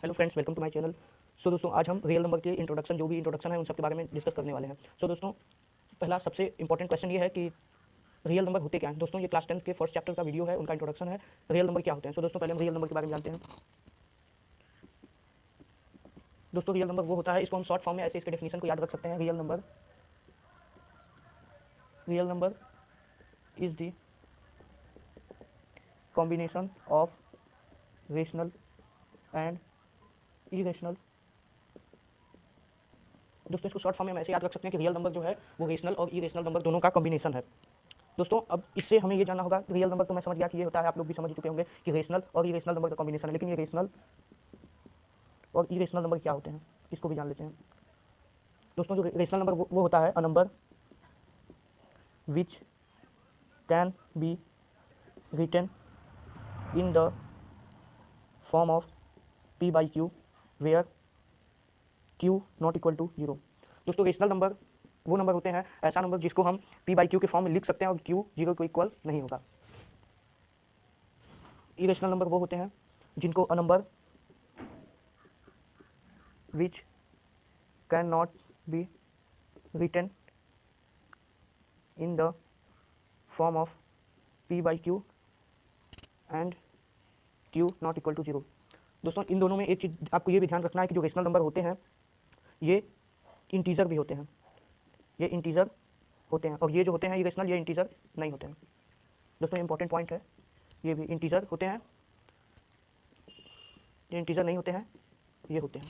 Hello friends, welcome to my channel. So दोस्तों, आज हम रियल नंबर के इंट्रोडक्शन जो भी इंट्रोडक्शन है उन सब के बारे में डिस्कस करने वाले हैं। सो दोस्तों, पहला सबसे इंपॉर्टेंट क्वेश्चन ये है कि रियल नंबर होते क्या हैं। दोस्तों, ये क्लास 10 के फर्स्ट चैप्टर का वीडियो है, उनका इंट्रोडक्शन है, रियल नंबर क्या होते हैं। सो दोस्तों, पहले हम रियल नंबर के बारे में जानते हैं। दोस्तों, रियल नंबर वो होता है, इसको हम शॉर्ट फॉर्म में ऐसे इसके डेफिनेशन को याद रख सकते हैं। Real number is the combination of rational and irrational. दोस्तों, इसको शॉर्ट फॉर्म में हम ऐसे याद रख सकते हैं कि रियल नंबर जो है वो रेशनल और इरेशनल नंबर दोनों का कॉम्बिनेशन है। दोस्तों, अब इससे हमें ये जानना होगा, रियल नंबर तो मैं समझ गया कि ये होता है, आप लोग भी समझ चुके होंगे कि रेशनल और इरेशनल नंबर का कॉम्बिनेशन है, लेकिन ये रेशनल और इरेशनल नंबर क्या होते हैं इसको भी जान लेते हैं। दोस्तों, जो रेशनल नंबर वो होता है a number which can be written in the form of p by Q where q not equal to 0। दोस्तों, रेशनल नंबर वो नंबर होते हैं, ऐसा नंबर जिसको हम p बाई क्यू के फॉर्म में लिख सकते हैं और q 0 को इक्वल नहीं होगा। इरेशनल नंबर वो होते हैं जिनको a number which can not be written in the form of p by Q and q not equal to 0। दोस्तों, इन दोनों में एक चीज़ आपको ये भी ध्यान रखना है कि जो रेशनल नंबर होते हैं ये इंटीजर भी होते हैं, ये इंटीजर होते हैं, और ये जो होते हैं इरेशनल, ये इंटीजर नहीं होते हैं। दोस्तों, ये इंपॉर्टेंट पॉइंट है, ये भी इंटीजर होते हैं, ये इंटीजर नहीं होते हैं, ये होते हैं।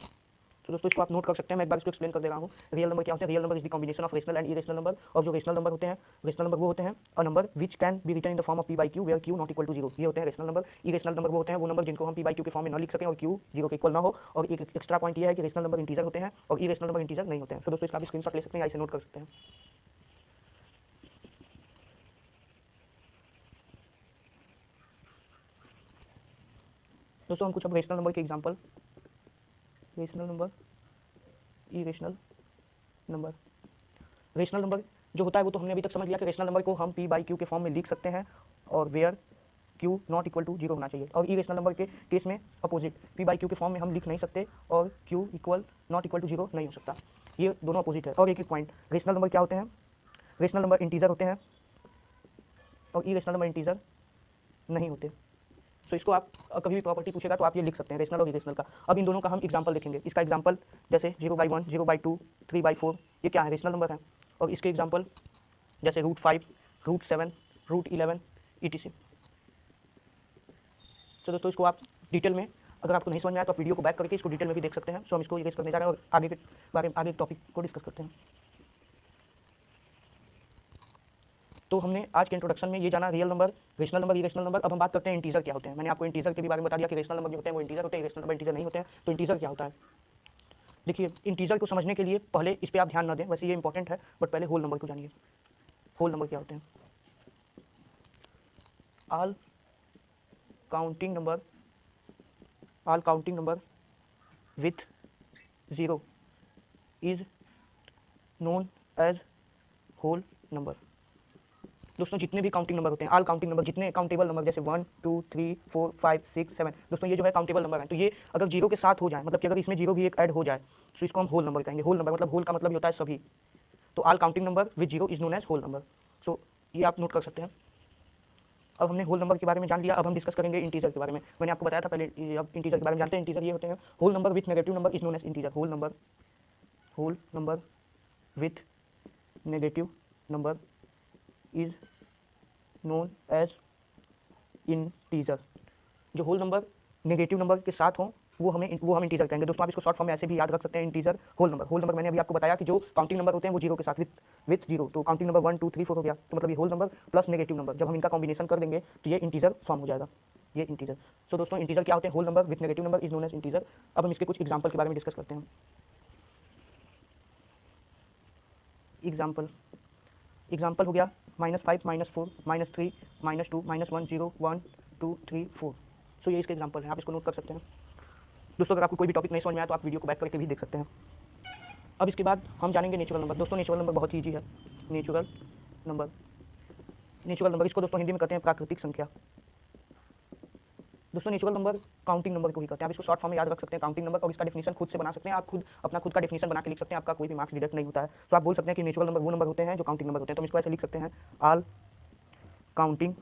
तो दोस्तों, इसको आप नोट कर सकते हैं, मैं एक बार इसको एक्सप्लेन कर दे रहा हूँ। रियल नंबर क्या होते हैं? Real number is the combination of rational and irrational number. और जो रेशनल नंबर होते हैं, रेशनल नंबर वो होते हैं a number which can be written in the form of p by Q where q not equal to 0। ये होते हैं रेशनल नंबर। इरेशनल नंबर वो होते हैं वो नंबर जिनको हम p बाई क्यू के फॉर्म में न लिख सकें और q 0 के इक्वल ना हो। और एक एक्स्ट्रा पॉइंट ये है कि रेशनल नंबर इंटीजर होते हैं और इरेशनल नंबर इंटीजर नहीं होते हैं। सो दोस्तों, इसका भी स्क्रीनशॉट ले सकते हैं, ऐसे नोट कर सकते हैं। दोस्तों, हम कुछ अब रेशनल नंबर के example, rational number, irrational number. Rational number जो होता है वो तो हमने अभी तक समझ लिया कि रेशनल नंबर को हम p बाई क्यू के फॉर्म में लिख सकते हैं और where q not equal to 0 होना चाहिए। और इरेशनल नंबर के केस में अपोजिट, p बाई क्यू के फॉर्म में हम लिख नहीं सकते और q equal not equal to 0 नहीं हो सकता। ये दोनों अपोजिट है। और एक पॉइंट, रेशनल नंबर क्या होते हैं? रेशनल नंबर इंटीजर होते हैं और इरेशनल नंबर इंटीजर नहीं होते। सो इसको आप कभी भी प्रॉपर्टी पूछेगा तो आप ये लिख सकते हैं, रेशनल और इरेशनल का। अब इन दोनों का हम एग्जांपल देखेंगे। इसका एग्जांपल जैसे 0/1, 0/2, 3/4, ये क्या है? रेशनल नंबर है। और इसके एग्जांपल जैसे √5, √7, √11 etc। तो दोस्तों, इसको आप डिटेल में, अगर आपको नहीं समझ में आया तो आप वीडियो को बैक करके इसको डिटेल में भी देख सकते हैं। सो हम इसको इरेज करने जा रहे हैं और आगे के बारे में, आगे टॉपिक को डिस्कस करते हैं। तो हमने आज के इंट्रोडक्शन में ये जाना, real number, rational number, irrational number. अब हम बात करते हैं इंटीजर क्या होते हैं। मैंने आपको इंटीजर के भी बारे में बता दिया कि रेशनल नंबर जो होते हैं वो इंटीजर होते हैं, इरेशनल नंबर इंटीजर नहीं होते हैं। तो इंटीजर क्या होता है? देखिए, इंटीजर को समझने के लिए पहले इस पर आप ध्यान न दें, वैसे ये इंपॉर्टेंट है, बट पहले होल नंबर को जानिए। होल नंबर क्या होते हैं? All counting number, all counting number with 0 is known as whole number. दोस्तों, जितने भी काउंटिंग नंबर होते हैं, ऑल काउंटिंग नंबर, जितने काउंटेबल नंबर जैसे 1, 2, 3, 4, 5, 6, 7, दोस्तों ये जो है काउंटेबल नंबर है। तो ये अगर 0 के साथ हो जाए, मतलब कि अगर इसमें 0 भी एक ऐड हो जाए, तो इसको हम होल नंबर कहेंगे। होल नंबर मतलब होल का मतलब होता है सभी। तो all counting number with 0 is known as whole number. So ये आप नोट कर सकते हैं। अब हमने होल नंबर के बारे में जान लिया, अब हम डिस्कस करेंगे इंटीजर के बारे में। मैंने आपको बताया था पहले, अब इंटीजर के बारे में जानते हैं। इंटीजर ये होते हैं, whole number with negative number is known as integer. Whole number with negative number is known as integer. जो होल नंबर नेगेटिव नंबर के साथ हो वो हम इंटीजर कहेंगे। दोस्तों, आप इसको शॉर्ट फॉर्म में ऐसे भी याद रख सकते हैं, integer whole number. Whole number मैंने अभी आपको बताया कि जो काउंटिंग नंबर होते हैं वो 0 के साथ, विथ 0। तो काउंटिंग नंबर 1, 2, 3, 4 हो गया, तो मतलब ये whole number plus negative number, जब हम इनका कॉम्बिनेशन कर देंगे तो ये इंटीजर फॉर्म हो जाएगा, ये इंटीजर। सो दोस्तों, इंटीजर क्या होते हैं? Whole number with negative number is known as integer. अब हम इसके कुछ एग्जाम्पल के बारे में डिस्कस करते हैं। एग्जाम्पल हो गया -5, -4, -3, -2, -1, 0, 1, 2, 3, 4। सो ये इसके एग्जाम्पल हैं, आप इसको नोट कर सकते हैं। दोस्तों, अगर आपको कोई भी टॉपिक नहीं समझ में आया तो आप वीडियो को बैक करके भी देख सकते हैं। अब इसके बाद हम जानेंगे नेचुरल नंबर। दोस्तों, नेचुरल नंबर बहुत ईजी है। नेचुरल नंबर, इसको दोस्तों हिंदी में कहते हैं प्राकृतिक संख्या। दोस्तों नेचुरल नंबर काउंटिंग नंबर को ही कहते हैं। आप इसको शॉर्ट फॉर्म में याद रख सकते हैं काउंटिंग नंबर, और इसका डेफिनेशन खुद से बना सकते हैं। आप खुद का डेफिनेशन बना के लिख सकते हैं, आपका कोई भी मार्क्स डिडक्ट नहीं होता है। तो आप बोल सकते हैं कि नेचुरल नंबर वो नंबर होते हैं जो काउंटिंग नंबर होते हैं। तो हम इसको ऐसे लिख सकते हैं, all counting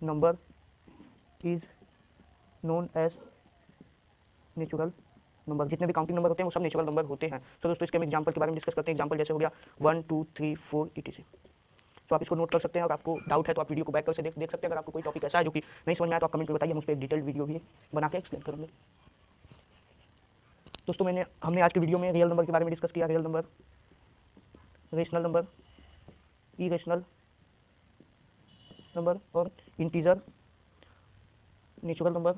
number is known as natural number. जितने भी काउंटिंग नंबर होते हैं वो सब नेचुरल नंबर होते हैं। तो दोस्तों इसके हम एग्जांपल के बारे में डिस्कस करते हैं। एग्जांपल जैसे हो गया 1 2 3 4 etc। तो आप इसको नोट कर सकते हैं, और आपको डाउट है तो आप वीडियो को बैक कर से देख सकते हैं। अगर आपको कोई टॉपिक ऐसा है जो कि नहीं समझ में आया तो आप कमेंट में बताइए, हम उस पर एक डिटेल्ड वीडियो भी बना के एक्सप्लेन करेंगे। दोस्तों हमने आज के वीडियो में रियल नंबर के बारे में डिस्कस किया। Real number, rational number, irrational number और integer, natural number,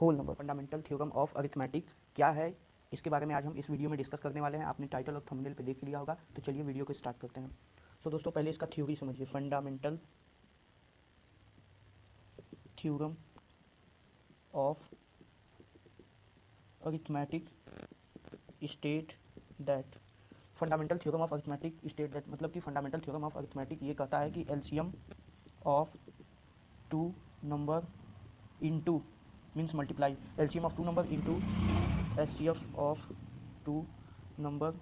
whole number. Fundamental theorem of arithmetic क्या है, इसके बारे में आज हम इस वीडियो में डिस्कस करने वाले हैं। आपने टाइटल और थंबनेल पे देख लिया होगा। तो चलिए वीडियो को स्टार्ट करते हैं। सो दोस्तों पहले इसका थ्योरी समझिए। Fundamental theorem of arithmetic state that, fundamental theorem of arithmetic state that मतलब कि फंडामेंटल थ्योरम ऑफ अरिथमेटिक ये कहता है कि LCM of two number into means multiply, LCM of two number into HCF of two number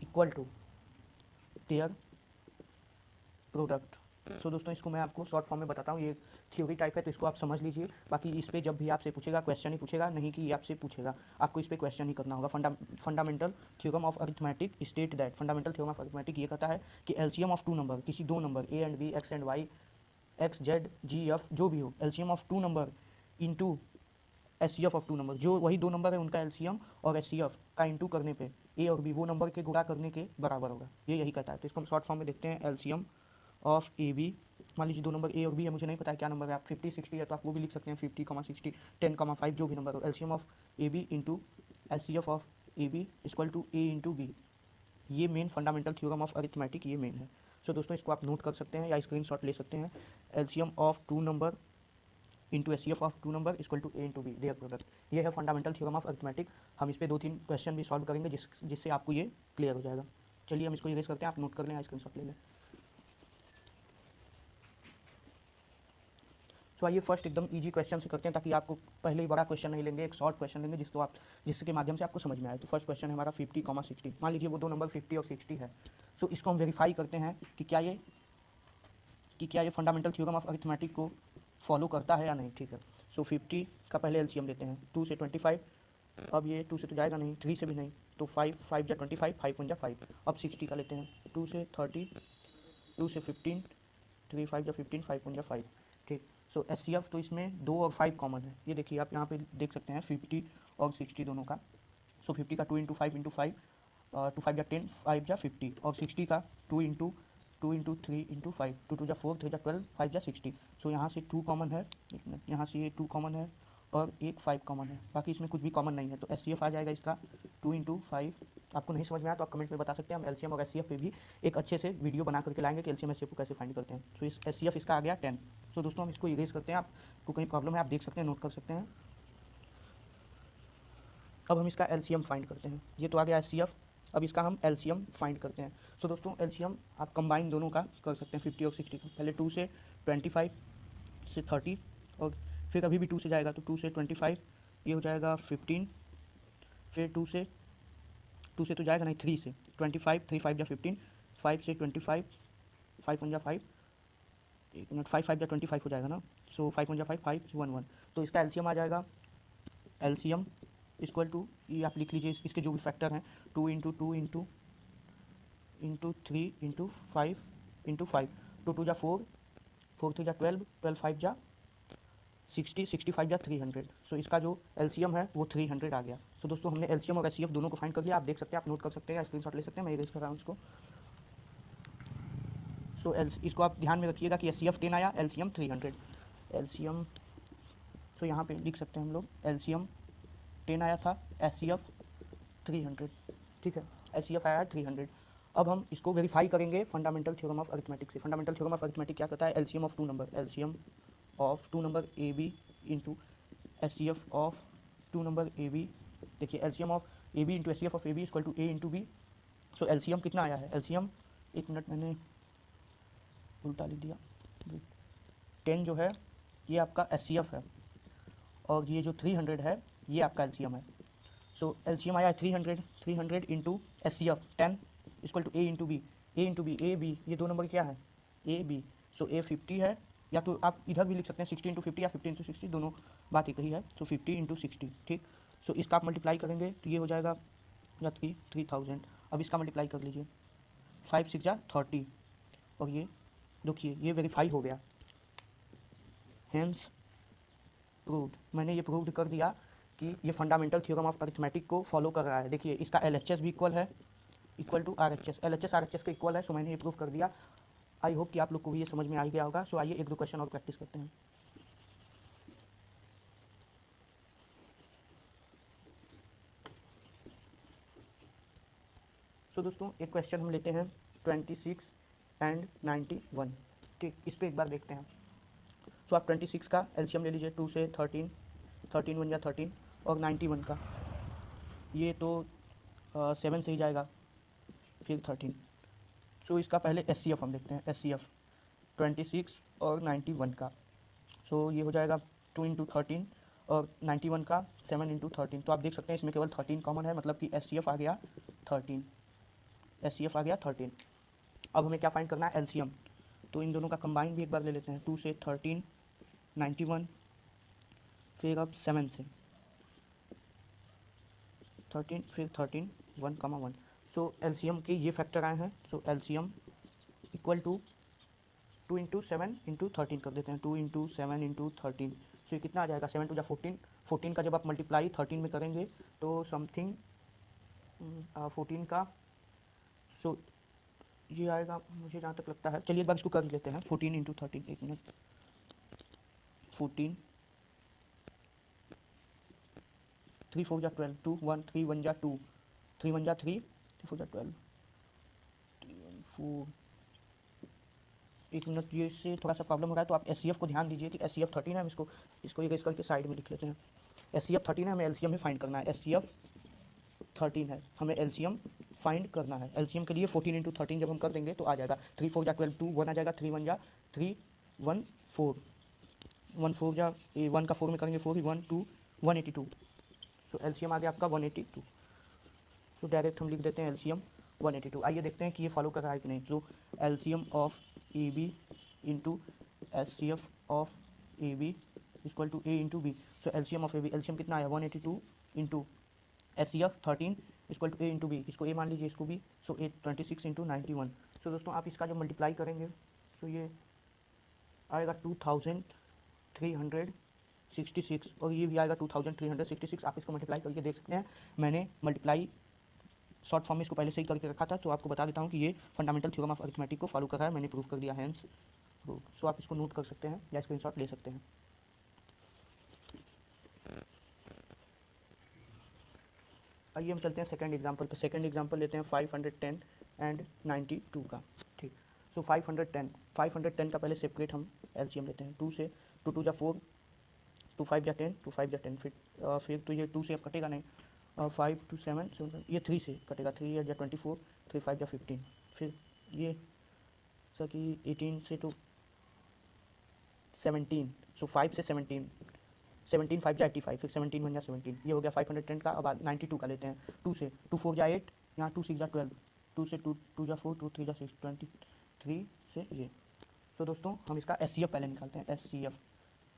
equal to their product. So दोस्तों इसको मैं आपको शॉर्ट फॉर्म में बताता हूँ। ये थ्योरी टाइप है तो इसको आप समझ लीजिए। बाकी इस पे जब भी आपसे पूछेगा क्वेश्चन ही पूछेगा, नहीं कि ये आपसे पूछेगा, आपको इस पे क्वेश्चन ही करना होगा। Fundamental theorem of arithmetic state that, fundamental theorem of arithmetic ये कहता है कि एलसीएम ऑफ टू नंबर, किसी दो number A and B, X and Y, X Z G F जो भी हो, LCM of two number into HCF of two number, जो वही दो नंबर है उनका एलसीएम और एचसीएफ का इनटू करने पे ए और बी वो नंबर के गुणा करने के बराबर होगा। ये यही कहता है। तो इसको हम शॉर्ट फॉर्म में देखते हैं। एलसीएम ऑफ ए बी, मान लीजिए दो नंबर ए और बी है, मुझे नहीं पता है क्या नंबर है, आप 50 60 है तो आप वो भी लिख सकते हैं, 50, 60, 10, 5 जो भी नंबर हो। LCM of A B into HCF of A B equal to A into B. ये main fundamental theorem of arithmetic ये मेन है। सो दोस्तों इसको आप नोट कर सकते हैं या स्क्रीनशॉट ले सकते हैं। LCM of two number into HCF of two number equal to A into B, their product. ये है फंडामेंटल थ्योरम ऑफ अरिथमेटिक। हम इस पे 2-3 क्वेश्चन भी सॉल्व करेंगे जिससे आपको ये क्लियर हो जाएगा। चलिए हम इसको इरेज करते हैं, आप नोट कर लें या स्क्रीनशॉट ले लें। तो आइए फर्स्ट एकदम इजी क्वेश्चन से करते हैं, ताकि आपको पहले ही बड़ा क्वेश्चन नहीं लेंगे, एक शॉर्ट क्वेश्चन लेंगे जिसके माध्यम से आपको समझ में आए। तो फर्स्ट क्वेश्चन है हमारा 50, 60। मान लीजिए वो दो नंबर 50 और 60 है। सो इसको हम वेरीफाई करते हैं कि क्या ये फंडामेंटल थ्योरम ऑफ अरिथमेटिक को फॉलो करता है या नहीं। ठीक है। सो 50 का पहले एलसीएम लेते हैं, 2 से 25। अब ये 2 से तो जाएगा नहीं, 3 से भी नहीं, तो 5 5 जा 25, 5 1 जा 5। अब 60 का लेते हैं, 2 से 30, 2 से 15, 3 5 जा 15, 5 1 जा 5। ठीक। सो एचसीएफ तो इसमें 2 और 5 कॉमन है। ये देखिए आप यहाँ पे देख सकते हैं 50 और 60 दोनों का। सो 50 का 2 इंटू 5 इंटू 5, 2 5 जा 10, 5 जा 50, और 60 का 2 इंटू 3 इंटू 5, 2 2 जा 4, 3 जा 12, 5 जा 60। सो यहाँ से 2 कॉमन है, एक मिनट, यहाँ से ये 2 कॉमन है और एक 5 कॉमन है, बाकी इसमें कुछ भी कॉमन नहीं है। तो एचसीएफ आ जाएगा इसका 2 इंटू 5। आपको नहीं समझ में आया तो आप कमेंट में बता सकते हैं, हम एलसीएम और एचसीएफ पे भी एक अच्छे से वीडियो बना करके लाएंगे कि एलसीएम एचसीएफ को कैसे फाइंड करते हैं। सो इस एचसीएफ इसका आ गया 10। सो दोस्तों हम इसको इरेज करते हैं, आपको कहीं प्रॉब्लम है आप देख सकते हैं, नोट कर सकते हैं। अब हम इसका एलसीएम फाइंड करते हैं। ये तो आ गया एचसीएफ, अब इसका हम एलसीएम फाइंड करते हैं। सो दोस्तों एलसीएम आप कंबाइन दोनों का कर सकते हैं, 50 और 60 का। पहले 2 से 25 से 30, और फिर अभी भी 2 से जाएगा तो 2 से 25 ये हो जाएगा 15, फिर 2 से तो जाएगा नहीं, 3 से 25, 3 5 जा 15, 5 से 25, 5 1 जा 5, एक मिनट, 5 5 जा 25 हो जाएगा ना। सो 5 1 जा 5, 5 1 1। तो इसका एलसीएम आ जाएगा, एलसीएम इक्वल टू, ये आप लिख लीजिए इसके जो भी फैक्टर हैं, 2 इंटू 2 इंटू 3 इंटू 5 इंटू 5, 2 2 जा 4, 4 3 जा 12, 12 5 जा 60, 65 जा 300। सो इसका जो एलसीएम है वो 300 आ गया। सो दोस्तों हमने एलसीएम और एचसीएफ दोनों को फाइंड कर लिया। आप देख सकते हैं, आप नोट कर सकते हैं या स्क्रीनशॉट ले सकते हैं, मैं इरेज कर रहा हूँ इसको। सो इसको आप ध्यान में रखिएगा कि एचसीएफ 10 आया, एलसीएम 300। एलसीएम सो यहाँ पे लिख सकते हैं हम लोग, एलसीएम 10 आया था, एचसीएफ 300। ठीक है, एचसीएफ आया है 300। अब हम इसको वेरीफाई करेंगे फंडामेंटल थ्योरम ऑफ अरिथमेटिक से। फंडामेंटल थ्योरम ऑफ अरिथमेटिक क्या कहता है, LCM of two number, LCM of two number A B into HCF of two number A B. देखिए LCM of A B into HCF of A B equal to A into B. So LCM कितना आया है, LCM, एक minute मैंने उल्टा लिख दिया, 10 जो है ये आपका एचसीएफ है, और ये जो 300 है ये आपका एलसीएम है। सो एलसीएम आया 300 into HCF 10 equal to A into B, A B, ये दो नंबर क्या है ए बी। सो ए 50 है, या तो आप इधर भी लिख सकते हैं 60 इंटू 50 या 50 इंटू 60, दोनों बात एक ही है। सो 50 इंटू 60, ठीक। सो इसका आप मल्टीप्लाई करेंगे तो ये हो जाएगा या 3000। अब इसका मल्टीप्लाई कर लीजिए, 5 6 जा 30, और ये देखिए ये वेरीफाई हो गया, हेंस प्रूव्ड। मैंने ये प्रूव्ड कर दिया कि ये फंडामेंटल थ्योरम ऑफ अरिथमेटिक को फॉलो कर रहा है। देखिए इसका एलएचएस भी इक्वल है, equal to RHS, LHS RHS के इक्वल है। सो मैंने ये प्रूव कर दिया। आई होप कि आप लोग को भी ये समझ में आ गया होगा। सो आइए एक दो क्वेश्चन और प्रैक्टिस करते हैं। सो दोस्तों एक क्वेश्चन हम लेते हैं 26 एंड 91, ठीक। इस पर एक बार देखते हैं। सो आप 26 का एलसीएम ले लीजिए, 2 से 13, 13 1 या 13, और 91 का ये तो 7 से ही जाएगा, फिर 13। सो इसका पहले एचसीएफ हम देखते हैं, एचसीएफ 26 और 91 का। सो ये हो जाएगा 2 इंटू 13 और 91 का 7 इंटू 13। तो आप देख सकते हैं इसमें केवल 13 कॉमन है, मतलब कि एचसीएफ आ गया 13, एचसीएफ आ गया 13। अब हमें क्या फाइंड करना है, एलसीएम। तो इन दोनों का कंबाइन भी एक बार ले लेते हैं, 2 से 13, 91, फिर अब 7 से 13, फिर 13, 1, 1। सो एलसीएम के ये फैक्टर आए हैं। So LCM equal to 2 into 7 into 13 कर देते हैं, 2 इंटू 7 इंटू 13। सो ये कितना आ जाएगा, 7 टू जा 14, 14 का जब आप मल्टीप्लाई 13 में करेंगे तो समथिंग 14 का, सो ये आएगा मुझे जहाँ तक लगता है। चलिए एक बार इसको कर लेते हैं, 14 इंटू 13, एक मिनट, 14, 3 4 जा 12, 2 1 3 1 जा 2, 3 1 जा 3, 3 4 जा 12, 3 1 4, एक मिनट, ये इससे थोड़ा सा प्रॉब्लम हो रहा है। तो आप एचसीएफ को ध्यान दीजिए कि एचसीएफ 13 है। हम इसको इरेज करके साइड में लिख लेते हैं। एचसीएफ 13 है, हमें एलसीएम ही फाइंड करना है। एचसीएफ 13 है, हमें एलसीएम फाइंड करना है। एलसीएम के लिए 14 इंटू 13 जब हम कर देंगे तो आ जाएगा 3 4 जा 12, 2 1 आ जाएगा, 3 1 जा 3 1 4, 1 4 जा 1 का 4 में करेंगे 4, 1 2 182। सो एलसीएम आ गया आपका 182। सो डायरेक्ट हम लिख देते हैं एलसीएम 182। आइए देखते हैं कि ये फॉलो कर रहा है कि नहीं। So LCM of A B into HCF of A B equal to A into B. So LCM of A B, LCM कितना आया 182 into HCF 13 equal to A into B, इसको ए मान लीजिए, इसको बी। सो ए 26 इंटू 91। सो दोस्तों आप इसका जब मल्टीप्लाई करेंगे सो ये आएगा 2366, और ये भी आएगा 2366। आप इसको मल्टीप्लाई करके देख सकते हैं। मैंने मल्टीप्लाई शॉर्ट फॉर्म में इसको पहले से ही करके रखा था, तो आपको बता देता हूँ कि ये फंडामेंटल थ्योरम ऑफ अरिथमेटिक को फॉलो कर रहा है। मैंने प्रूव कर दिया, हेंस प्रूव। सो आप इसको नोट कर सकते हैं या स्क्रीनशॉट ले सकते हैं। आइए हम चलते हैं सेकंड एग्जांपल पे। सेकंड एग्जांपल लेते हैं 510 एंड 92 का, ठीक। सो 510 का पहले सेपरेट हम एलसीएम लेते हैं। 2 से 2 2 जा 4, 2 5 जा 10, 2 5 जा 10, फिर तो ये 2 से अब कटेगा नहीं, 5 2 7 7, ये 3 से कटेगा, 3 8 जा 24, 3 5 जा 15, फिर ये सर कि 18 से तो 17। सो 5 से 17, 17 5 जा 85, फिर 17 1 जा 17, ये हो गया 510 का। अब 92 का लेते हैं। 2 से 2 4 जा 8, यहाँ 2 6 जा 12, 2 से 2 2 जा 4, 2 3 जा 6, 23 से ये। सो दोस्तों हम इसका एचसीएफ पहले निकालते हैं, एचसीएफ।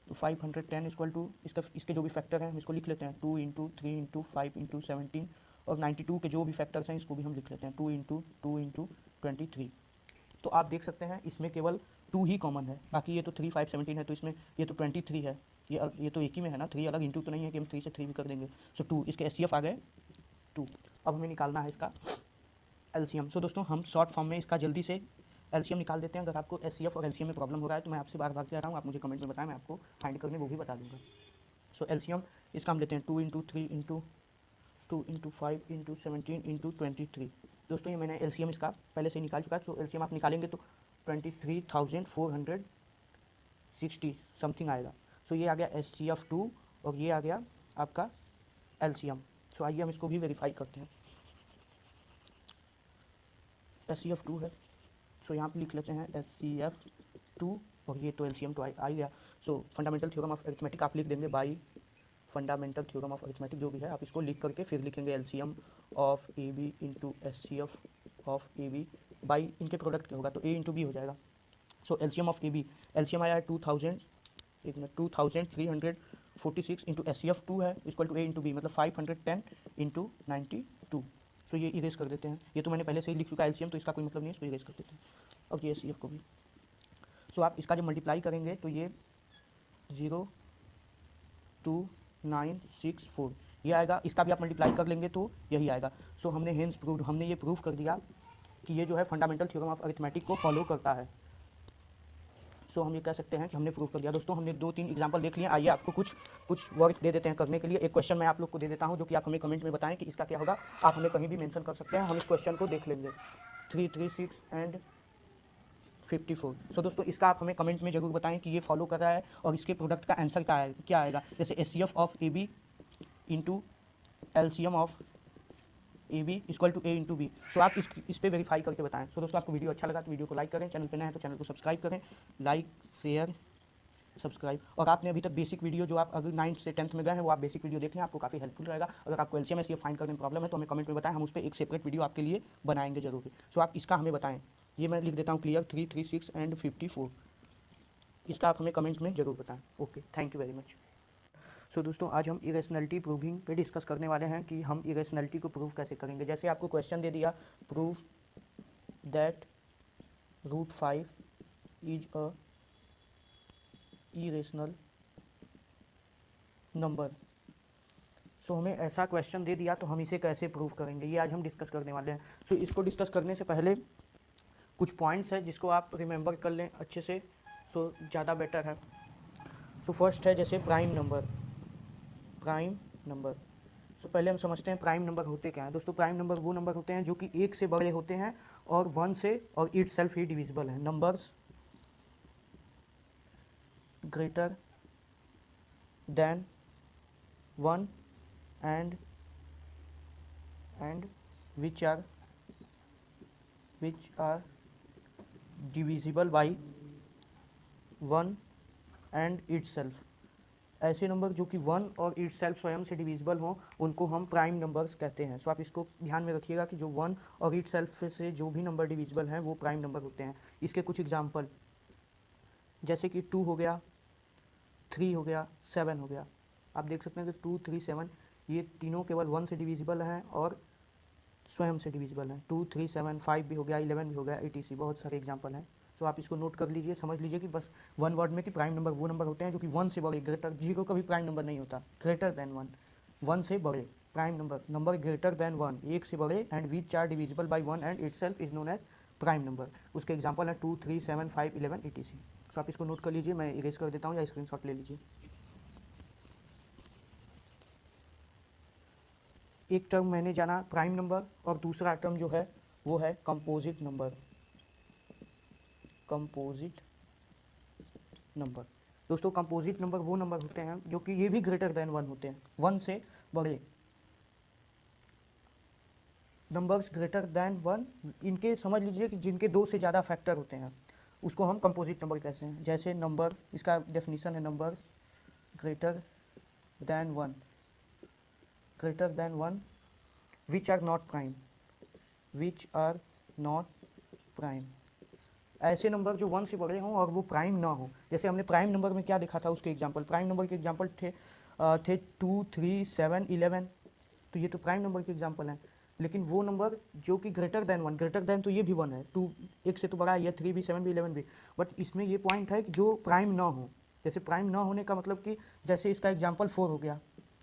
तो 510 इक्वल टू इसके जो भी फैक्टर हैं हम इसको लिख लेते हैं, 2 इंटू 3 इंटू 5 इंटू 17, और 92 के जो भी फैक्टर्स हैं इसको भी हम लिख लेते हैं, 2 इंटू 23। तो आप देख सकते हैं इसमें केवल 2 ही कॉमन है, बाकी ये तो 3 5 17 है, तो इसमें ये तो 23 है। ये तो एक ही में है ना, 3 अलग इंटू तो नहीं है कि हम 3 से 3 भी कर देंगे। सो 2, इसके एचसीएफ आ गए 2। अब हमें निकालना है इसका एलसीएम। सो दोस्तों हम शॉर्ट फॉर्म में इसका जल्दी से एलसीएम निकाल देते हैं। अगर आपको एचसीएफ और एलसीएम में प्रॉब्लम हो रहा है तो मैं आपसे बार बार कह रहा हूँ, आप मुझे कमेंट में बताएं, मैं आपको फाइंड करने वो भी बता दूँगा। सो एलसीएम इसका हम लेते हैं 2 into 3 into 2 into 5 into 17 into 23। दोस्तों ये मैंने एलसीएम इसका पहले से निकाल चुका है। सो एलसीएम आप निकालेंगे तो 23,460 समथिंग आएगा। सो ये आ गया एचसीएफ 2 और ये आ गया आपका एलसीएम। सो आइए हम इसको भी वेरीफाई करते हैं। एचसीएफ 2 है, सो यहाँ पे लिख लेते हैं एचसीएफ 2, और ये तो एलसीएम तो आ गया। So fundamental theorem of arithmetic आप लिख देंगे by fundamental theorem of arithmetic जो भी है आप इसको लिख करके फिर लिखेंगे LCM of A B into HCF of A B by इनके प्रोडक्ट क्या होगा तो ए इंटू बी हो जाएगा। So LCM of A B, LCM आया है 2000, एक minute 2346 into S C F 2 है equal to A into B, मतलब 510 इंटू 92। सो ये इरेज कर देते हैं, ये तो मैंने पहले से ही लिख चुका है एलसीएम, तो इसका कोई मतलब नहीं है, इसको इरेज कर देते हैं। अब ये एस सी एफ को भी, सो आप इसका जब मल्टीप्लाई करेंगे तो ये 02964 ये आएगा, इसका भी आप मल्टीप्लाई कर लेंगे तो यही आएगा। सो हमने हेंस प्रूव्ड, हमने ये प्रूव कर दिया कि ये जो है फंडामेंटल थ्योरम ऑफ अरिथमेटिक को फॉलो करता है। सो हम ये कह सकते हैं कि हमने प्रूव कर दिया। दोस्तों हमने 2-3 एग्जांपल देख लिए, आइए आपको कुछ वर्क दे देते हैं करने के लिए। एक क्वेश्चन मैं आप लोग को दे देता हूं जो कि आप हमें कमेंट में बताएं कि इसका क्या होगा, आप हमें कहीं भी मेंशन कर सकते हैं, हम इस क्वेश्चन को देख लेंगे। 336 एंड 54। सो दोस्तों इसका आप हमें कमेंट में जरूर बताएं कि ये फॉलो कर रहा है और इसके प्रोडक्ट का आंसर क्या आएगा। जैसे H C F of A B into LCM of A B equal to A into B. So आप इस पर वेरीफाई करके बताएं। सो दोस्तों आपको वीडियो अच्छा लगा तो वीडियो को लाइक करें, चैनल पे नए हैं तो चैनल को सब्सक्राइब करें, लाइक शेयर सब्सक्राइब। और आपने अभी तक बेसिक वीडियो जो आप अगर 9th से 10th में गए हैं वो आप बेसिक वीडियो देख लें, आपको काफ़ी हेल्पफुल रहेगा। अगर आपको एलसीएम एस फाइंड करने में प्रॉब्लम है तो हमें कमेंट में बताएं, हम उस पर एक सेपरेट वीडियो आपके लिए बनाएंगे जरूर। सो आप इसका हमें बताएं, ये मैं लिख देता हूँ क्लियर 336 एंड 54, इसका आप हमें कमेंट में जरूर बताएं। Okay, thank you very much. So दोस्तों आज हम इरेशनलिटी प्रूविंग पे डिस्कस करने वाले हैं कि हम इरेशनलिटी को प्रूव कैसे करेंगे। जैसे आपको क्वेश्चन दे दिया, prove that √5 is a irrational number. So हमें ऐसा क्वेश्चन दे दिया तो हम इसे कैसे प्रूव करेंगे, ये आज हम डिस्कस करने वाले हैं। सो इसको डिस्कस करने से पहले कुछ पॉइंट्स हैं जिसको आप रिमेंबर कर लें अच्छे से, सो ज़्यादा बेटर है। सो फर्स्ट है जैसे प्राइम नंबर। सो पहले हम समझते हैं प्राइम नंबर होते क्या हैं। दोस्तों प्राइम नंबर वो नंबर होते हैं जो कि 1 से बड़े होते हैं और 1 से और इट सेल्फ ही डिविजिबल है। Numbers greater than 1 and which are divisible by 1 and itself। ऐसे नंबर जो कि 1 और इट सेल्फ स्वयं से डिविजिबल हों उनको हम प्राइम नंबर्स कहते हैं। सो आप इसको ध्यान में रखिएगा कि जो 1 और इट सेल्फ से जो भी नंबर डिविजिबल हैं वो प्राइम नंबर होते हैं। इसके कुछ एग्जांपल जैसे कि 2 हो गया, 3 हो गया, 7 हो गया। आप देख सकते हैं कि 2, 3, 7 ये तीनों केवल 1 से डिविजिबल हैं और स्वयं से डिविजिबल हैं। 2, 3, 7, 5 भी हो गया, 11 भी हो गया, etc। बहुत सारे एग्जांपल हैं। सो आप इसको नोट कर लीजिए, समझ लीजिए कि बस वन वर्ड में कि प्राइम नंबर वो नंबर होते हैं जो कि 1 से बड़े, ग्रेटर, 0 का भी प्राइम नंबर नहीं होता, ग्रेटर देन 1, 1 से बड़े प्राइम नंबर ग्रेटर देन 1, 1 से बड़े, and which are divisible by 1 and itself is known as prime number. उसके एग्जाम्पल हैं 2, 3, 7, 5, 11, etc। सो आप इसको नोट कर लीजिए, मैं इरेज कर देता हूँ या स्क्रीनशॉट ले लीजिए। एक टर्म मैंने जाना प्राइम नंबर और दूसरा टर्म जो है वो है कंपोजिट नंबर। दोस्तों कंपोजिट नंबर वो नंबर होते हैं जो कि ये भी ग्रेटर देन 1 होते हैं, 1 से बड़े। नंबर्स ग्रेटर देन 1 इनके समझ लीजिए कि जिनके 2 से ज़्यादा फैक्टर होते हैं उसको हम कंपोजिट नंबर कहते हैं। जैसे नंबर, इसका डेफिनेशन है number greater than 1 which are not prime. ऐसे नंबर जो 1 से बड़े हों और वो प्राइम ना हो। जैसे हमने प्राइम नंबर में क्या देखा था, उसके एग्जांपल, प्राइम नंबर के एग्जांपल थे 2, 3, 7, 11। तो ये तो प्राइम नंबर के एग्जांपल हैं। लेकिन वो नंबर जो कि ग्रेटर देन 1, ग्रेटर देन तो ये भी 1 है, 2 1 से तो बड़ा है, 3 भी, 7 भी, 11 भी, बट इसमें ये पॉइंट है कि जो प्राइम ना हो। जैसे प्राइम ना होने का मतलब कि जैसे इसका एग्जाम्पल 4 हो गया,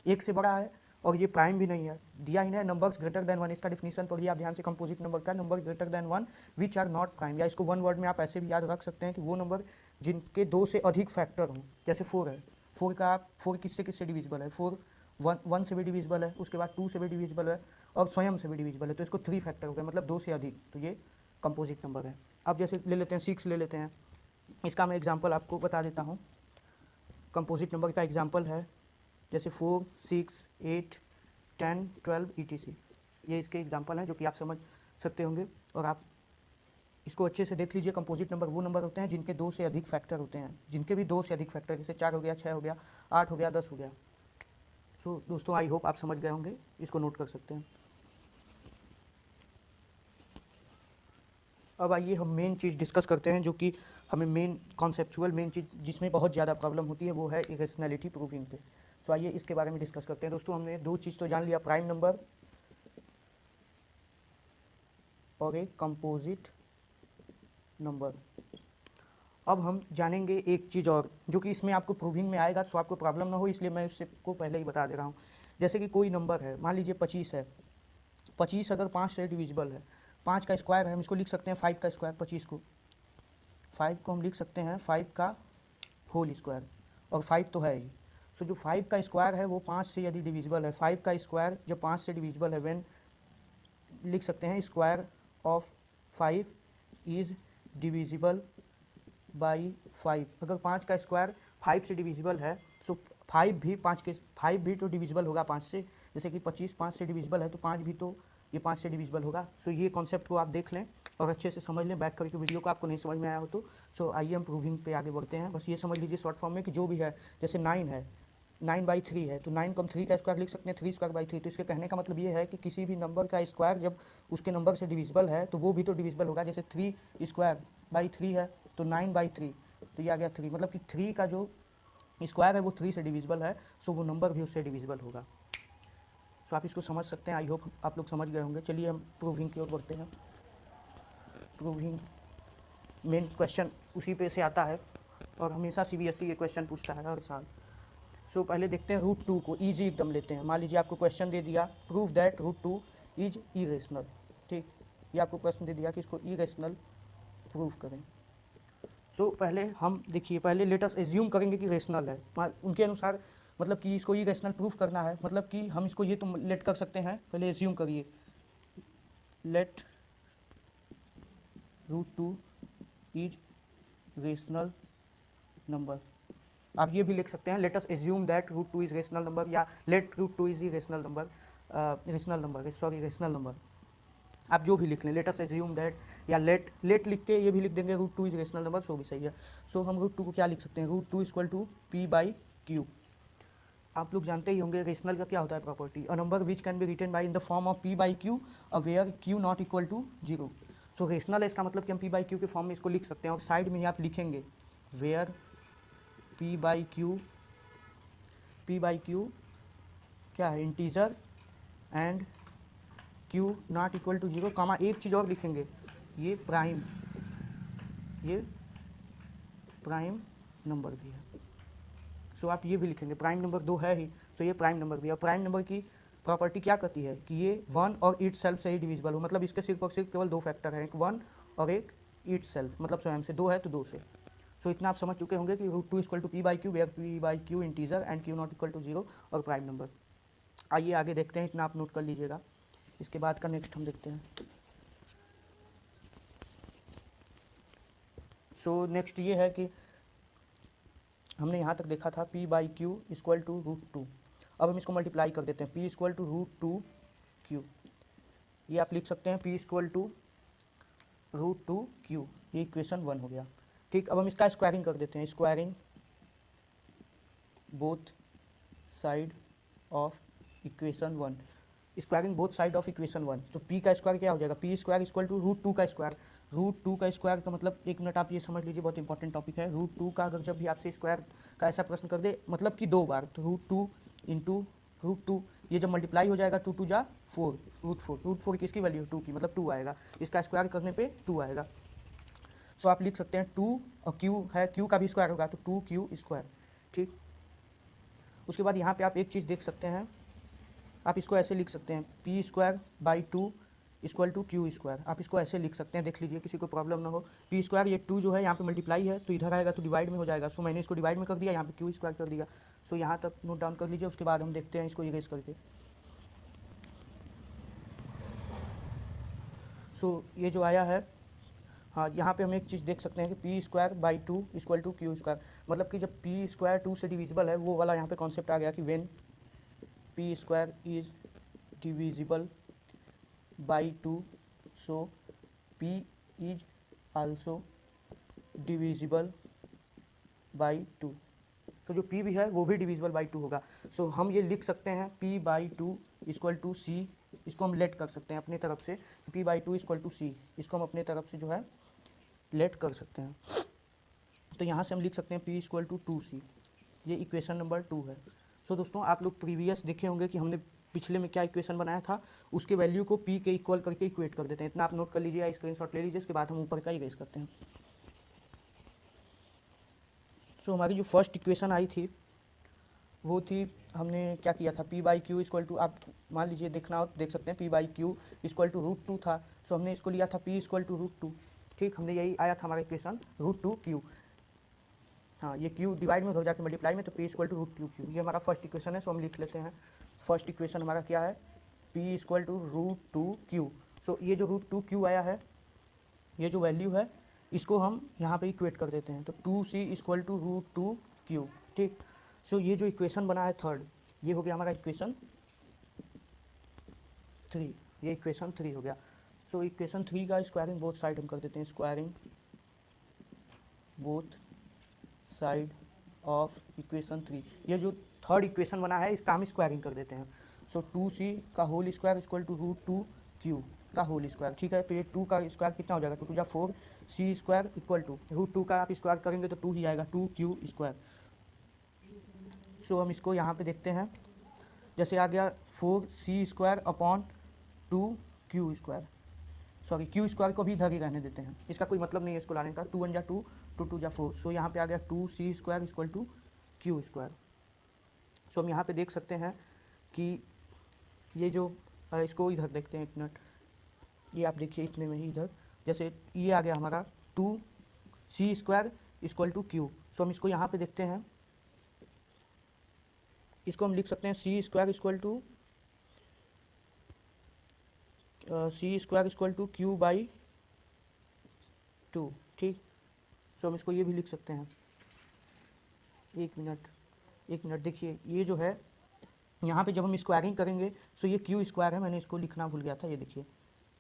1 से बड़ा है और ये प्राइम भी नहीं है, दिया ही नहीं, नंबर्स ग्रेटर देन 1। इसका डिफिनीशन पढ़िए आप ध्यान से, कंपोजिट नंबर का, number greater than 1 which are not prime. या इसको 1 वर्ड में आप ऐसे भी याद रख सकते हैं कि वो नंबर जिनके 2 से अधिक फैक्टर हों। जैसे 4 है, 4 किससे डिविजिबल है, 4 1 से भी डिविजिबल है, उसके बाद 2 से भी डिविजिबल है और स्वयं से भी डिविजिबल है, तो इसको 3 फैक्टर हो गया, मतलब 2 से अधिक, तो ये कंपोजिट नंबर है। अब जैसे ले लेते हैं 6 ले लेते हैं, इसका मैं एग्जाम्पल आपको बता देता हूँ। कंपोजिट नंबर का एग्जाम्पल है जैसे 4, 6, 8, 10, 12, etc। ये इसके एग्जाम्पल हैं जो कि आप समझ सकते होंगे और आप इसको अच्छे से देख लीजिए। कंपोजिट नंबर वो नंबर होते हैं जिनके 2 से अधिक फैक्टर होते हैं, जिनके भी 2 से अधिक फैक्टर, जैसे 4 हो गया, 6 हो गया, 8 हो गया, 10 हो गया। सो दोस्तों आई होप आप समझ गए होंगे, इसको नोट कर सकते हैं। अब आइए हम मेन चीज़ डिस्कस करते हैं, जो कि हमें मेन कॉन्सेप्चुअल मेन चीज़ जिसमें बहुत ज़्यादा प्रॉब्लम होती है वो है इरेशनैलिटी प्रूविंग पे। सो आइए इसके बारे में डिस्कस करते हैं। दोस्तों हमने दो चीज़ तो जान लिया, प्राइम नंबर और एक कंपोजिट नंबर। अब हम जानेंगे एक चीज़ और, जो कि इसमें आपको प्रूविंग में आएगा, सो आपको प्रॉब्लम ना हो इसलिए मैं उससे को पहले ही बता दे रहा हूँ। जैसे कि कोई नंबर है, मान लीजिए 25 है। 25 अगर 5 से डिविजिबल है, 5 का स्क्वायर है, हम इसको लिख सकते हैं 5 का स्क्वायर। 25 को 5 को हम लिख सकते हैं 5 का होल स्क्वायर, और 5 तो है ही। सो जो 5 का स्क्वायर है वो 5 से यदि डिविजिबल है, 5 का स्क्वायर जब 5 से डिविजिबल है, व्हेन लिख सकते हैं square of 5 is divisible by 5। अगर 5 का स्क्वायर 5 से डिविजिबल है, सो 5 भी तो डिविजिबल होगा 5 से। जैसे कि 25 5 से डिविजिबल है, तो 5 भी तो ये 5 से डिविजिबल होगा। सो ये कॉन्सेप्ट को आप देख लें और अच्छे से समझ लें बैक करके वीडियो को, आपको नहीं समझ में आया हो तो। सो आइए हम प्रूविंग पे आगे बढ़ते हैं। बस ये समझ लीजिए शॉर्ट फॉर्म में कि जो भी है, जैसे 9 है, 9/3 है, तो 9 को हम 3 का स्क्वायर लिख सकते हैं, 3² 3। तो इसके कहने का मतलब ये है कि किसी भी नंबर का स्क्वायर जब उसके नंबर से डिविजिबल है तो वो भी तो डिविजिबल होगा। जैसे 3² 3 है तो 9/3, तो ये आ गया 3। मतलब कि 3 का जो स्क्वायर है वो 3 से डिविजिबल है, सो वो नंबर भी उससे डिविजिबल होगा। सो आप इसको समझ सकते हैं। आई होप आप लोग समझ गए होंगे। चलिए हम प्रूविंग की ओर बढ़ते हैं। प्रूविंग मेन क्वेश्चन उसी पे से आता है और हमेशा CBSE ये क्वेश्चन पूछता है हर साल। सो पहले देखते हैं √2 को, ईजी एकदम लेते हैं। मान लीजिए आपको क्वेश्चन दे दिया, प्रूव दैट √2 इज इरेशनल। ठीक, ये आपको क्वेश्चन दे दिया कि इसको इरेशनल प्रूव करें। सो पहले हम देखिए, पहले लेट अस एज्यूम करेंगे कि रेशनल है। उनके अनुसार मतलब कि इसको ये रेशनल प्रूफ करना है, मतलब कि हम इसको ये तो लेट कर सकते हैं। पहले एज्यूम करिए, लेट √2 इज रेशनल नंबर। आप ये भी लिख सकते हैं, let us assume that √2 is rational number, या लेट √2 इज ही रेशनल नंबर, रेशनल नंबर। आप जो भी लिख लें, लेट अस एज्यूम दैट, या लेट लिख के ये भी लिख देंगे √2 इज रेशनल नंबर, सो भी सही है। सो हम √2 को क्या लिख सकते हैं, √2 = P/Q। आप लोग जानते ही होंगे रेशनल का क्या होता है property, a number which can be written by in the form of P/Q where Q not equal to 0। So rational है, इसका मतलब कि हम P/Q के फॉर्म में इसको लिख सकते हैं, और साइड में ही आप लिखेंगे वेयर P/Q क्या है, integer, and Q not equal to 0, comma एक चीज़ और लिखेंगे, ये प्राइम नंबर भी है। सो आप ये भी लिखेंगे, प्राइम नंबर 2 है ही, सो ये प्राइम नंबर भी है। और प्राइम नंबर की प्रॉपर्टी क्या कहती है कि ये 1 और इट सेल्फ से ही डिविजिबल हो, मतलब इसके सिर्फ और सिर्फ केवल 2 फैक्टर हैं, एक 1 और एक इट सेल्फ, मतलब स्वयं से। 2 है तो 2 से। सो इतना आप समझ चुके होंगे कि √2 = P/Q where P/Q integer and Q not equal to 0 और प्राइम नंबर। आइए आगे देखते हैं, इतना आप नोट कर लीजिएगा। इसके बाद का नेक्स्ट हम देखते हैं। सो नेक्स्ट ये है कि हमने यहाँ तक देखा था P/Q = √2। अब हम इसको मल्टीप्लाई कर देते हैं, P = √2Q। ये आप लिख सकते हैं P = √2Q, ये इक्वेशन 1 हो गया। ठीक, अब हम इसका स्क्वायरिंग कर देते हैं, squaring both side of equation 1, squaring both side of equation 1। तो P का स्क्वायर क्या हो जाएगा, P² = √2 का स्क्वायर। √2 का स्क्वायर का मतलब, एक मिनट आप ये समझ लीजिए, बहुत इंपॉर्टेंट टॉपिक है। √2 का अगर जब भी आपसे स्क्वायर का ऐसा प्रश्न कर दे, मतलब कि 2 बार, तो √2 × √2, ये जब मल्टीप्लाई हो जाएगा 2 × 2 = 4, √4 किसकी वैल्यू, 2 की, मतलब 2 आएगा। इसका स्क्वायर करने पे 2 आएगा। सो आप लिख सकते हैं 2, और Q है, Q का भी स्क्वायर होगा तो 2Q²। ठीक, उसके बाद यहाँ पे आप एक चीज़ देख सकते हैं, आप इसको ऐसे लिख सकते हैं, P² 2 = Q²। आप इसको ऐसे लिख सकते हैं, देख लीजिए किसी को प्रॉब्लम ना हो। P², ये 2 जो है यहाँ पे मल्टीप्लाई है, तो इधर आएगा तो डिवाइड में हो जाएगा। सो मैंने इसको डिवाइड में कर दिया, यहाँ पे Q² कर दिया। सो यहाँ तक नोट डाउन कर लीजिए, उसके बाद हम देखते हैं इसको इरेज करके। सो ये जो आया है, हाँ, यहाँ पे हम एक चीज़ देख सकते हैं कि P² 2 = Q²। मतलब कि जब P² 2 से डिविजिबल है, वो वाला यहाँ पे कॉन्सेप्ट आ गया कि when P² is divisible by 2, so P is also divisible by 2। सो जो p भी है वो भी डिविजिबल बाई 2 होगा। सो हम ये लिख सकते हैं p बाई 2 इक्वल टू सी, इसको हम लेट कर सकते हैं अपनी तरफ से, p बाई 2 इक्वल टू सी, इसको हम अपनी तरफ से जो है लेट कर सकते हैं। तो यहाँ से हम लिख सकते हैं p इक्वल टू 2c, ये इक्वेशन नंबर 2 है। सो दोस्तों आप लोग प्रीवियस देखे होंगे कि हमने पिछले में क्या इक्वेशन बनाया था, उसके वैल्यू को p के इक्वल करके इक्वेट कर देते हैं। इतना आप नोट कर लीजिए या स्क्रीनशॉट ले लीजिए, इसके बाद हम ऊपर का इरेज करते हैं। सो हमारी जो फर्स्ट इक्वेशन आई थी वो थी, हमने क्या किया था, p by Q equal to, आप मान लीजिए देखना हो देख सकते हैं, p by Q equal to root 2 था। सो हमने इसको लिया था p इक्वल टू रूट 2, ठीक, हमने यही आया था हमारा इक्वेशन रूट 2 क्यू। हाँ, ये क्यू डिवाइड में हो जाके मल्टीप्लाई में, तो p equal to root 2 Q, ये हमारा फर्स्ट इक्वेशन है। सो हम लिख लेते हैं फर्स्ट इक्वेशन हमारा क्या है, p equal to root 2 q. So ये जो रूट 2 क्यू आया है, ये जो वैल्यू है इसको हम यहाँ पे इक्वेट कर देते हैं, तो 2c equal to root 2 Q, ठीक। सो ये जो इक्वेशन बना है थर्ड, ये हो गया हमारा इक्वेशन 3, ये इक्वेशन 3 हो गया। सो इक्वेशन 3 का स्क्वायरिंग बोथ साइड हम कर देते हैं, squaring both side of equation 3। ये जो थर्ड इक्वेशन बना है इसका हम स्क्वायरिंग कर देते हैं। सो 2c का whole square equal to root 2 Q का होल स्क्वायर, ठीक है। तो ये 2 का स्क्वायर कितना हो जाएगा, 2 जा 4, c square equal to root 2 का आप स्क्वायर करेंगे तो 2 ही आएगा, 2 क्यू स्क्वायर। सो हम इसको यहाँ पे देखते हैं, जैसे आ गया 4c square upon 2 Q square, sorry Q square को भी इधर ही रहने देते हैं, इसका कोई मतलब नहीं है इसको लाने का, 2 1 जा 2, 2 2 जा 4। सो यहाँ पे आ गया 2c square equal to q square. So हम यहाँ पे देख सकते हैं कि ये जो इसको इधर देखते हैं, एक मिनट, ये आप देखिए इतने में ही इधर, जैसे ये आ गया हमारा 2c square equal to q. So हम इसको यहाँ पे देखते हैं, इसको हम लिख सकते हैं c square equal to Q by 2, ठीक। सो हम इसको ये भी लिख सकते हैं, एक मिनट देखिए, ये जो है यहाँ पे जब हम स्क्वायरिंग करेंगे, सो ये क्यू स्क्वायर है, मैंने इसको लिखना भूल गया था, ये देखिए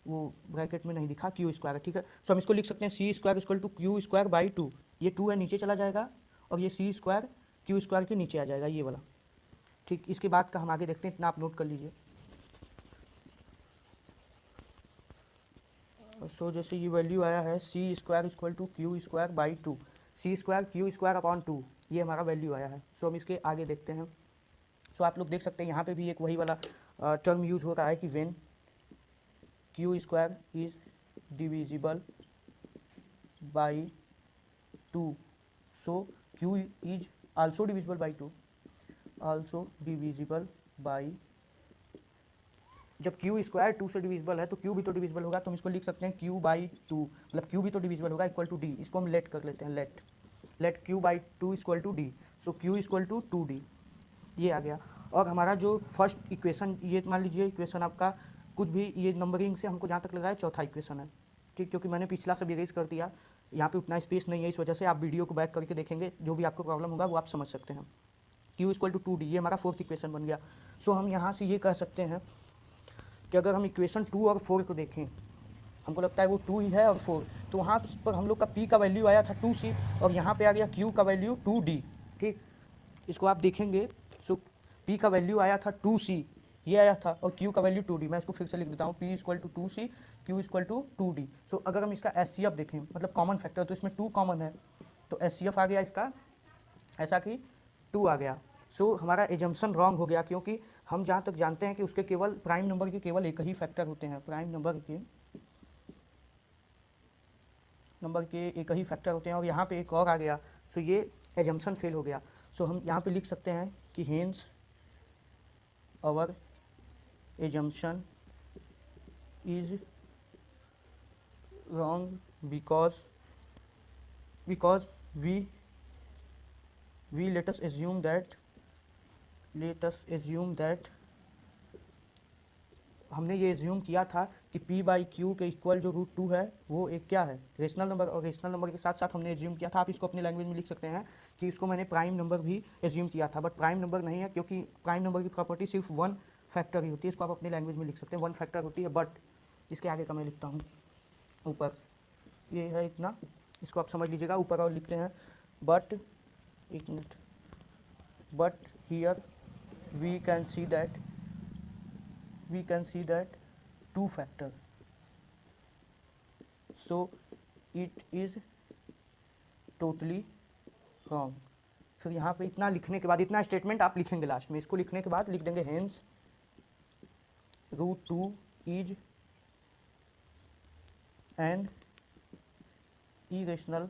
वो ब्रैकेट में नहीं लिखा, क्यू स्क्वायर है, ठीक है। सो हम इसको लिख सकते हैं C square equal to q square by 2, ये 2 है नीचे चला जाएगा, और ये सी स्क्वायर क्यू स्क्वायर के नीचे आ जाएगा, ये वाला, ठीक। इसके बाद का हम आगे देखते हैं, इतना आप नोट कर लीजिए। सो जैसे ये वैल्यू आया है C square equal to q square by 2, C square q square upon 2, ये हमारा वैल्यू आया है। सो हम इसके आगे देखते हैं। सो आप लोग देख सकते हैं यहाँ पे भी एक वही वाला टर्म यूज़ हो रहा है कि when Q square is divisible by 2, so Q is also divisible by 2, also divisible by, जब क्यू स्क्वायर 2 से डिविजिबल है तो क्यू भी तो डिविजिबल होगा, तो हम इसको लिख सकते हैं क्यू बाई 2, मतलब क्यू भी तो डिविजिबल होगा, इक्वल टू डी, इसको हम लेट कर लेते हैं, let Q by 2 equal to D. So Q equal to 2d, ये आ गया। और हमारा जो फर्स्ट इक्वेशन, ये मान लीजिए इक्वेशन आपका कुछ भी, ये नंबरिंग से हमको जहाँ तक लगा है चौथा इक्वेशन है, ठीक, क्योंकि मैंने पिछला सब इरेज कर दिया, यहाँ पे उतना स्पेस नहीं है, इस वजह से आप वीडियो को बैक करके देखेंगे, जो भी आपको प्रॉब्लम होगा वो आप समझ सकते हैं। क्यू इक्वल टू 2d, ये हमारा फोर्थ इक्वेशन बन गया। सो हम यहाँ से ये कह सकते हैं कि अगर हम इक्वेशन 2 और 4 को देखें, हमको लगता है वो 2 ही है और 4, तो वहाँ पर हम लोग का p का वैल्यू आया था 2c, और यहाँ पे आ गया q का वैल्यू 2d, ठीक। इसको आप देखेंगे, सो p का वैल्यू आया था 2c, ये आया था, और q का वैल्यू 2d, मैं इसको फिर से लिख देता हूँ, p equal to 2c, q equal to 2d। So अगर हम इसका एचसीएफ देखें, मतलब कॉमन फैक्टर, तो इसमें 2 कॉमन है, तो एचसीएफ आ गया इसका ऐसा कि 2 आ गया। सो हमारा एजम्पशन रॉन्ग हो गया, क्योंकि हम जहाँ तक जानते हैं कि उसके केवल प्राइम नंबर के केवल एक ही फैक्टर होते हैं, प्राइम नंबर के एक ही फैक्टर होते हैं, और यहाँ पे एक और आ गया, सो ये एजम्पशन फेल हो गया। सो हम यहाँ पे लिख सकते हैं कि hence our assumption is wrong because we let us assume that हमने ये एज्यूम किया था कि p बाई क्यू के इक्वल जो रूट 2 है वो एक क्या है, रेशनल नंबर, और रेशनल नंबर के साथ साथ हमने एज्यूम किया था, आप इसको अपनी लैंग्वेज में लिख सकते हैं कि इसको मैंने प्राइम नंबर भी एज्यूम किया था, बट प्राइम नंबर नहीं है, क्योंकि प्राइम नंबर की प्रॉपर्टी सिर्फ 1 फैक्टर ही होती है, इसको आप अपनी लैंग्वेज में लिख सकते हैं, 1 फैक्टर होती है। बट इसके आगे का मैं लिखता हूँ ऊपर, ये है इतना, इसको आप समझ लीजिएगा, ऊपर और लिखते हैं बट, एक minute, but here we can see that two factor, so it is totally wrong। फिर यहाँ पे इतना लिखने के बाद, इतना स्टेटमेंट आप लिखेंगे लास्ट में, इसको लिखने के बाद लिख देंगे hence √2 is an irrational